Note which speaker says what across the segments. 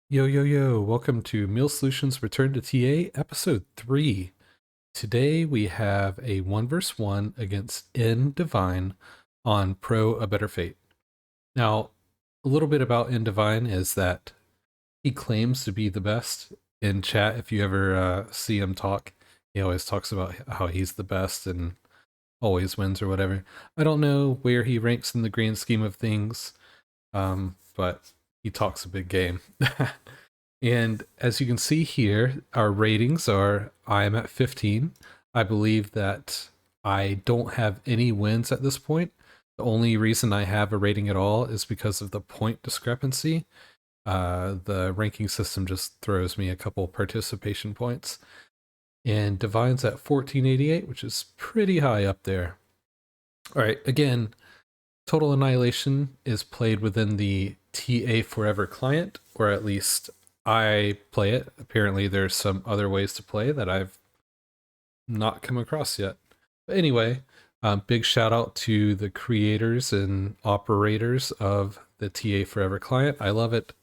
Speaker 1: Yo, yo, yo, welcome to Meal Solutions Return to TA, episode 3. Today we have a 1 vs 1 against N Divine on Pro A Better Fate. Now, a little bit about N Divine is that he claims to be the best in chat. If you ever see him talk, he always talks about how he's the best and always wins or whatever. I don't know where he ranks in the grand scheme of things, but he talks a big game. And as you can see here, our ratings are I am at 15. I believe that I don't have any wins at this point. The only reason I have a rating at all is because of the point discrepancy. The ranking system just throws me a couple participation points. And Divine's at 1488, which is pretty high up there. All right, again, Total Annihilation is played within the TA Forever client, or at least I play it. Apparently, there's some other ways to play that I've not come across yet. But anyway, big shout out to the creators and operators of the TA Forever client. I love it.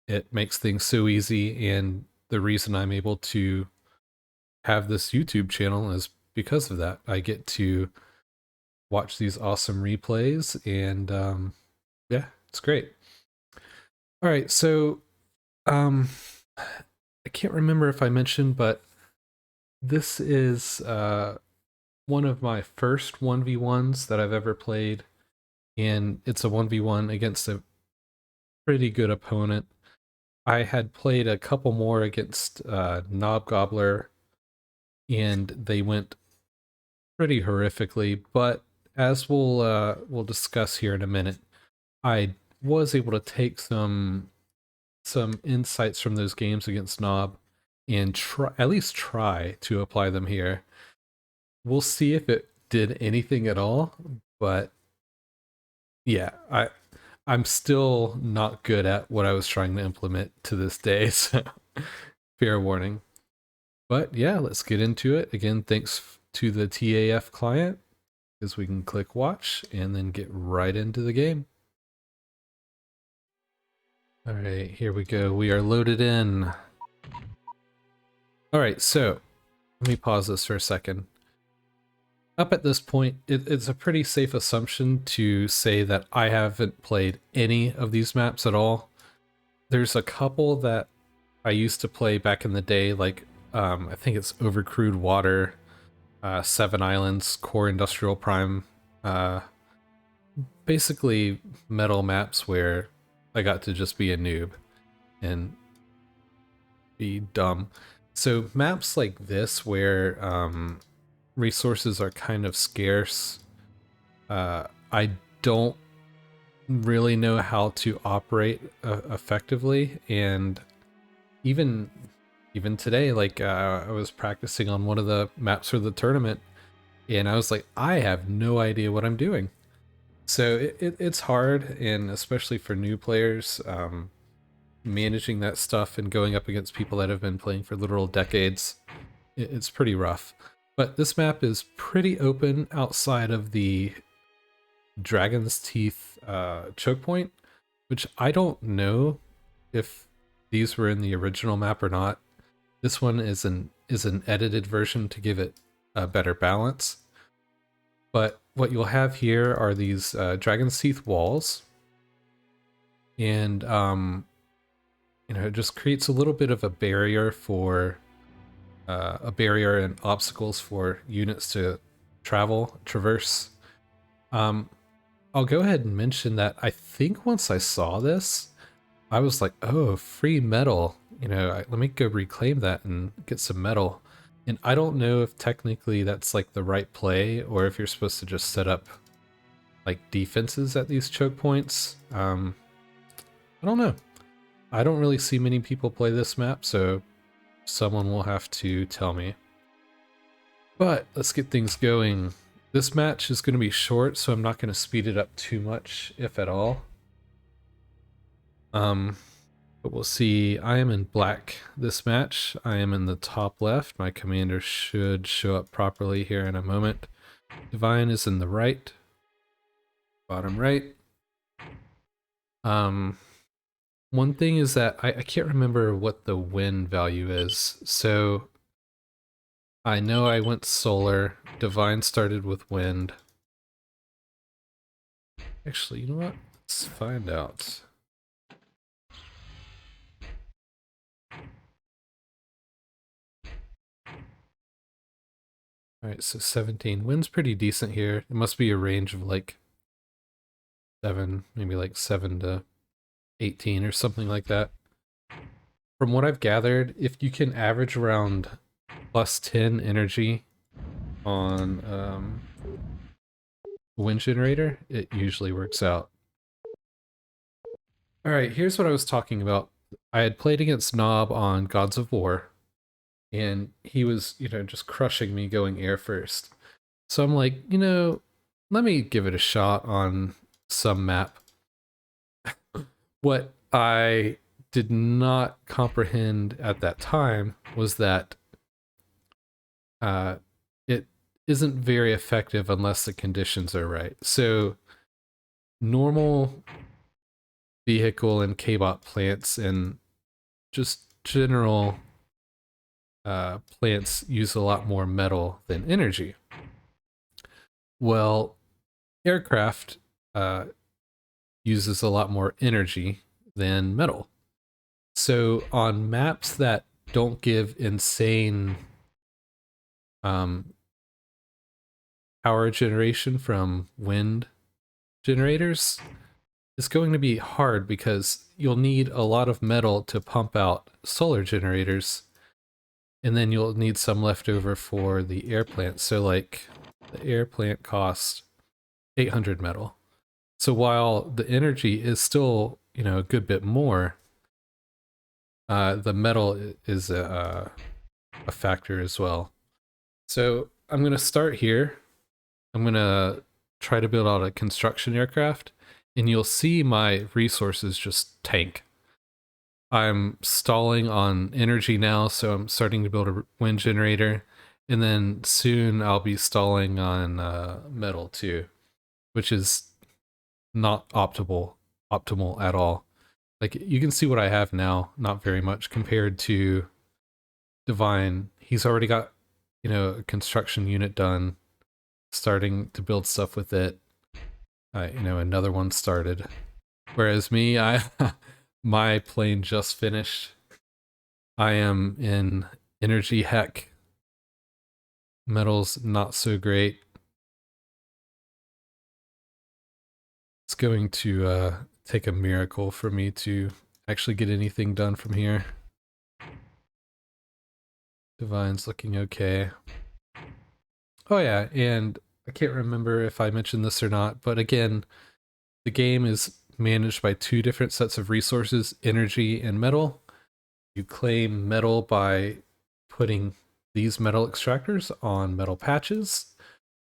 Speaker 1: It makes things so easy, and the reason I'm able to have this YouTube channel is because of that. I get to watch these awesome replays, and yeah, it's great. All right, so I can't remember if I mentioned, but this is one of my first 1v1s that I've ever played, and it's a 1v1 against a pretty good opponent. I had played a couple more against Knob Gobbler, and they went pretty horrifically, but as we'll discuss here in a minute, I was able to take some insights from those games against Knob and at least try to apply them here. We'll see if it did anything at all, but yeah, I'm still not good at what I was trying to implement to this day, so fair warning. But yeah, let's get into it. Again, thanks to the TAF client, because we can click watch and then get right into the game. All right, here we go. We are loaded in. All right, so let me pause this for a second. Up at this point, it's a pretty safe assumption to say that I haven't played any of these maps at all. There's a couple that I used to play back in the day, like I think it's Overcrewed Water, Seven Islands, Core Industrial Prime, basically metal maps where I got to just be a noob and be dumb. So maps like this where resources are kind of scarce, I don't really know how to operate effectively, and even today, like I was practicing on one of the maps for the tournament, and I was like, I have no idea what I'm doing. So it's hard, and especially for new players, managing that stuff and going up against people that have been playing for literal decades, it's pretty rough. But this map is pretty open outside of the Dragon's Teeth choke point, which I don't know if these were in the original map or not. This one is an edited version to give it a better balance. But what you'll have here are these Dragon's Teeth walls, and it just creates a little bit of a barrier for and obstacles for units to traverse. I'll go ahead and mention that I think once I saw this, I was like, oh, free metal. Let me go reclaim that and get some metal. And I don't know if technically that's like the right play, or if you're supposed to just set up like defenses at these choke points. I don't know. I don't really see many people play this map, so someone will have to tell me. But let's get things going. This match is going to be short, so I'm not going to speed it up too much, if at all. But we'll see. I am in black this match. I am in the top left. My commander should show up properly here in a moment. Divine is in the right. Bottom right. One One thing is that I can't remember what the wind value is. So I know I went solar. Divine started with wind. Actually, you know what? Let's find out. Alright, so 17. Wind's pretty decent here. It must be a range of like 7, maybe like 7 to 18 or something like that. From what I've gathered, if you can average around plus 10 energy on wind generator, it usually works out. Alright, here's what I was talking about. I had played against Nob on Gods of War, and he was, just crushing me going air first. So I'm like, let me give it a shot on some map. What I did not comprehend at that time was that it isn't very effective unless the conditions are right. So normal vehicle and K-bot plants and just general plants use a lot more metal than energy. Well, aircraft uses a lot more energy than metal. So on maps that don't give insane power generation from wind generators, it's going to be hard because you'll need a lot of metal to pump out solar generators, and then you'll need some left over for the air plant. So like the air plant costs 800 metal. So while the energy is still, a good bit more, the metal is a factor as well. So I'm going to start here. I'm going to try to build out a construction aircraft, and you'll see my resources just tank. I'm stalling on energy now, so I'm starting to build a wind generator, and then soon I'll be stalling on metal too, which is not optimal at all. Like, you can see what I have now, not very much compared to Divine. He's already got, a construction unit done, starting to build stuff with it. Another one started. Whereas me, my plane just finished. I am in energy heck. Metal's not so great. It's going to take a miracle for me to actually get anything done from here. Divine's looking okay. Oh yeah, and I can't remember if I mentioned this or not, but again, the game is managed by two different sets of resources, energy and metal. You claim metal by putting these metal extractors on metal patches.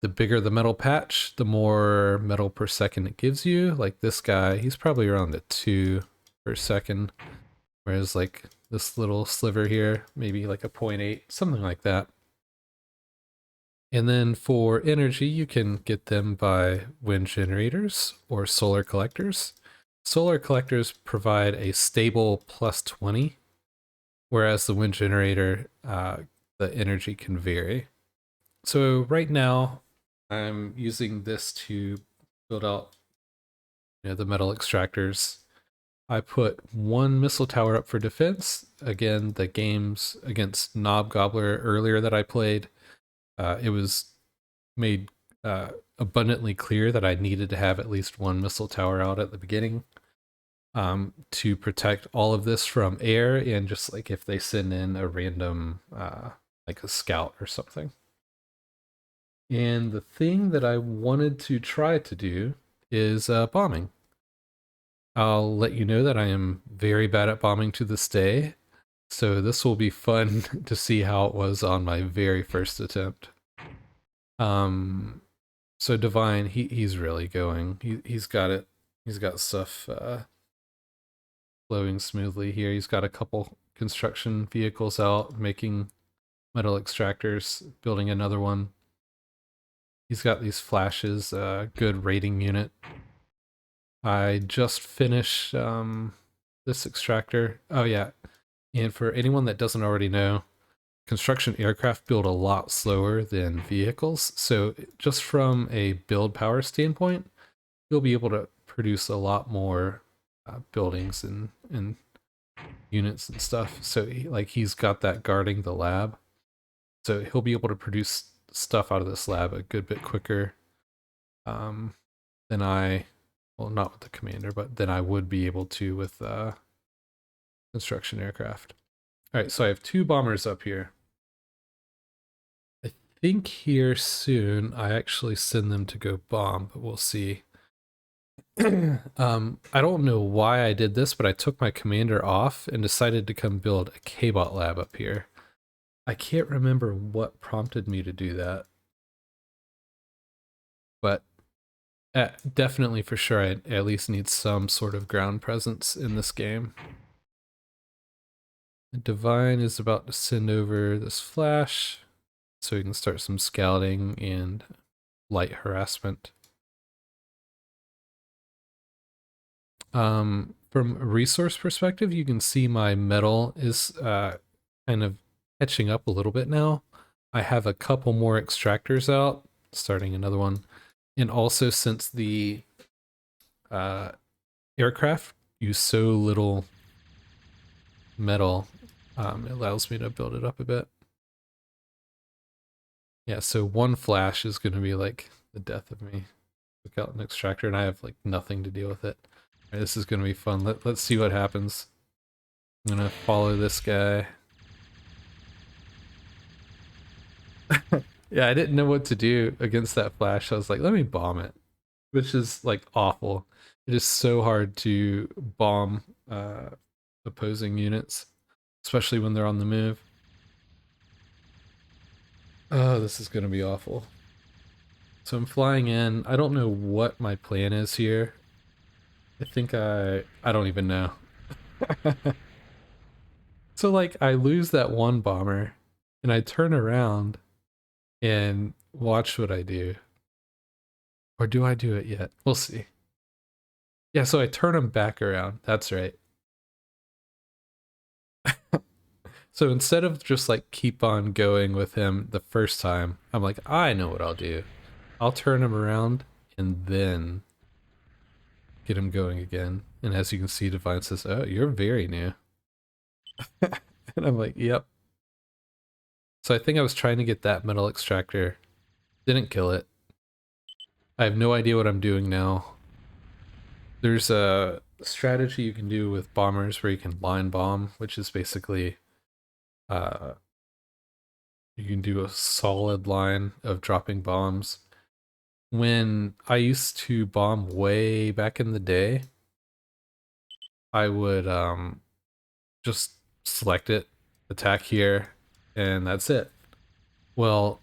Speaker 1: The bigger the metal patch, the more metal per second it gives you. Like this guy, he's probably around the 2 per second. Whereas like this little sliver here, maybe like a 0.8, something like that. And then for energy, you can get them by wind generators or solar collectors. Solar collectors provide a stable plus 20, whereas the wind generator, the energy can vary. So right now, I'm using this to build out the metal extractors. I put one missile tower up for defense. Again, the games against Knob Gobbler earlier that I played, it was made abundantly clear that I needed to have at least one missile tower out at the beginning to protect all of this from air, and just like if they send in a random like a scout or something. And the thing that I wanted to try to do is bombing. I'll let you know that I am very bad at bombing to this day, so this will be fun to see how it was on my very first attempt. So Divine, he's really going. He's got it. He's got stuff flowing smoothly here. He's got a couple construction vehicles out, making metal extractors, building another one. He's got these flashes, good rating unit. I just finished this extractor. Oh yeah, and for anyone that doesn't already know, construction aircraft build a lot slower than vehicles. So just from a build power standpoint, you'll be able to produce a lot more buildings and units and stuff. So he's got that guarding the lab. So he'll be able to produce stuff out of this lab a good bit quicker um, than well, not with the commander, but than I would be able to with construction aircraft. All right, so I have 2 bombers up here. I think here soon I actually send them to go bomb, but we'll see. I don't know why I did this, but I took my commander off and decided to come build a K-bot lab up here. I can't remember what prompted me to do that, but definitely for sure I at least need some sort of ground presence in this game. Divine is about to send over this flash so we can start some scouting and light harassment. From a resource perspective, you can see my metal is kind of catching up a little bit now. I have a couple more extractors out, starting another one. And also since the aircraft use so little metal, it allows me to build it up a bit. Yeah, so 1 flash is going to be like the death of me. Look out an extractor and I have like nothing to deal with it. All right, this is going to be fun. Let's see what happens. I'm going to follow this guy. Yeah, I didn't know what to do against that flash. I was like, let me bomb it, which is like awful. It is so hard to bomb opposing units, especially when they're on the move. Oh, this is going to be awful. So I'm flying in. I don't know what my plan is here. I think I don't even know. So like I lose that 1 bomber and I turn around and watch what I do. Or do I do it yet? We'll see. Yeah, so I turn him back around. That's right. So instead of just like keep on going with him the first time, I'm like, I know what I'll do. I'll turn him around and then get him going again. And as you can see, Divine says, oh, you're very new. And I'm like, yep. So I think I was trying to get that metal extractor. Didn't kill it. I have no idea what I'm doing now. There's a strategy you can do with bombers where you can line bomb, which is basically you can do a solid line of dropping bombs. When I used to bomb way back in the day, I would just select it, attack here, and that's it. Well,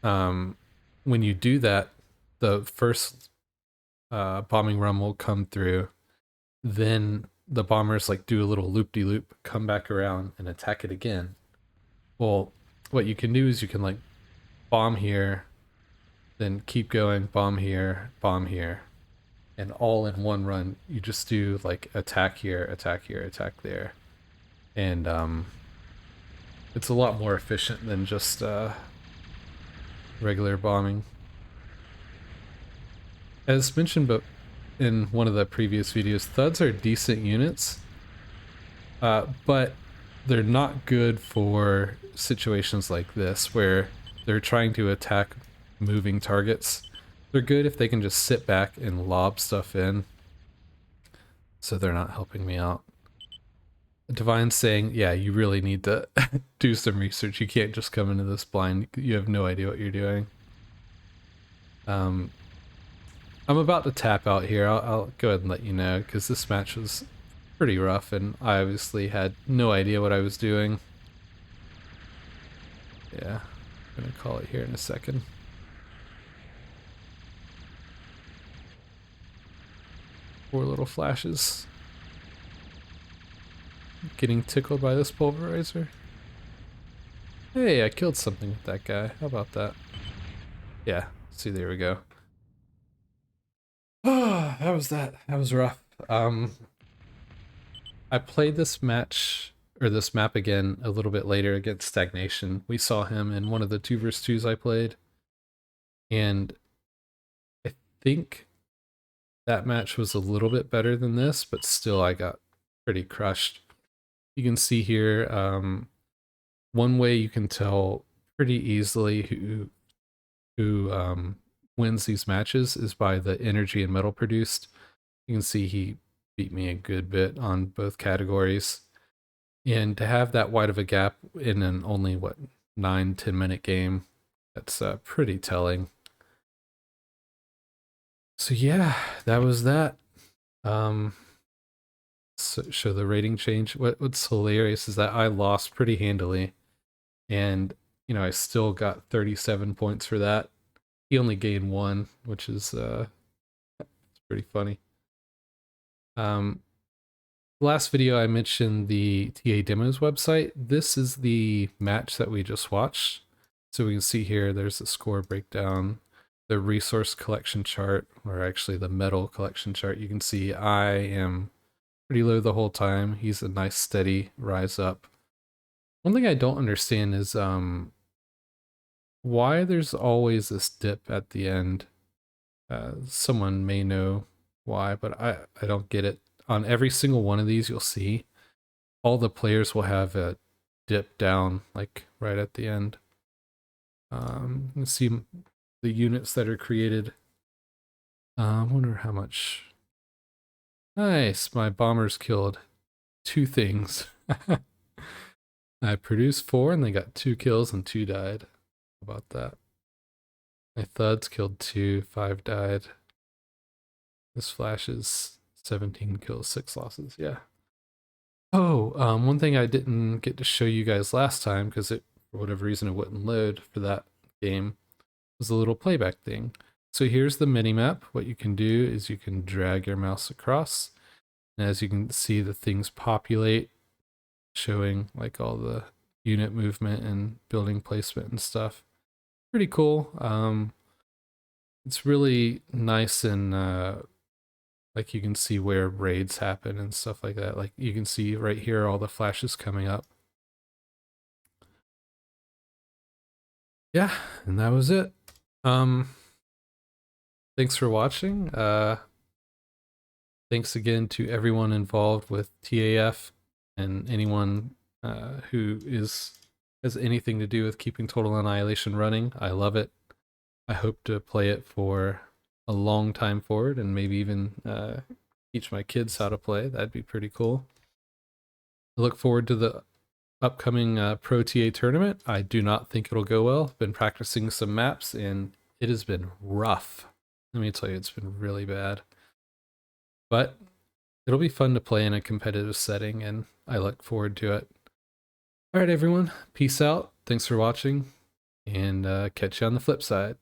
Speaker 1: when you do that, the first bombing run will come through, then the bombers like do a little loop-de-loop, come back around and attack it again. Well, what you can do is you can like bomb here, then keep going, bomb here, and all in one run. You just do like attack here, attack here, attack there, and it's a lot more efficient than just regular bombing. As mentioned, but in one of the previous videos, thuds are decent units, but they're not good for situations like this where they're trying to attack moving targets. They're good if they can just sit back and lob stuff in, so they're not helping me out. Divine's saying, yeah, you really need to do some research. You can't just come into this blind. You have no idea what you're doing. I'm about to tap out here. I'll go ahead and let you know, because this match was pretty rough, and I obviously had no idea what I was doing. Yeah, I'm gonna call it here in a second. Poor little flashes. Getting tickled by this pulverizer. Hey, I killed something with that guy. How about that? Yeah, see, there we go. Ah, that was rough. I played this match or this map again a little bit later against Stagnation. We saw him in one of the 2v2s I played, and I think that match was a little bit better than this, but still I got pretty crushed. You can see here, one way you can tell pretty easily who wins these matches is by the energy and metal produced. You can see he beat me a good bit on both categories. And to have that wide of a gap in an only, what, 9-10 minute game, that's pretty telling. So yeah, that was that. So show the rating change. What's hilarious is that I lost pretty handily, and I still got 37 points for that. He only gained 1, which is it's pretty funny. Last video I mentioned the TA Demos website. This is the match that we just watched. So we can see here there's the score breakdown, the resource collection chart, or actually the metal collection chart. You can see I am pretty low the whole time. He's a nice steady rise up. One thing I don't understand is why there's always this dip at the end. Someone may know why, but I don't get it. On every single one of these, you'll see all the players will have a dip down, like right at the end. You can see the units that are created. I wonder how much. Nice, my bombers killed 2 things. I produced 4 and they got 2 kills and 2 died. How about that? My thuds killed 2, 5 died. This flash is 17 kills, 6 losses. Yeah. Oh, one thing I didn't get to show you guys last time because for whatever reason it wouldn't load for that game was the little playback thing. So here's the mini map. What you can do is you can drag your mouse across, and as you can see, the things populate, showing like all the unit movement and building placement and stuff. Pretty cool. It's really nice and like you can see where raids happen and stuff like that. Like you can see right here all the flashes coming up. Yeah, and that was it. Thanks for watching. Thanks again to everyone involved with TAF and anyone who has anything to do with keeping Total Annihilation running. I love it. I hope to play it for a long time forward and maybe even teach my kids how to play. That'd be pretty cool. I look forward to the upcoming Pro TA tournament. I do not think it'll go well. Been practicing some maps and it has been rough. Let me tell you, it's been really bad. But it'll be fun to play in a competitive setting and I look forward to it. All right, everyone. Peace out. Thanks for watching and catch you on the flip side.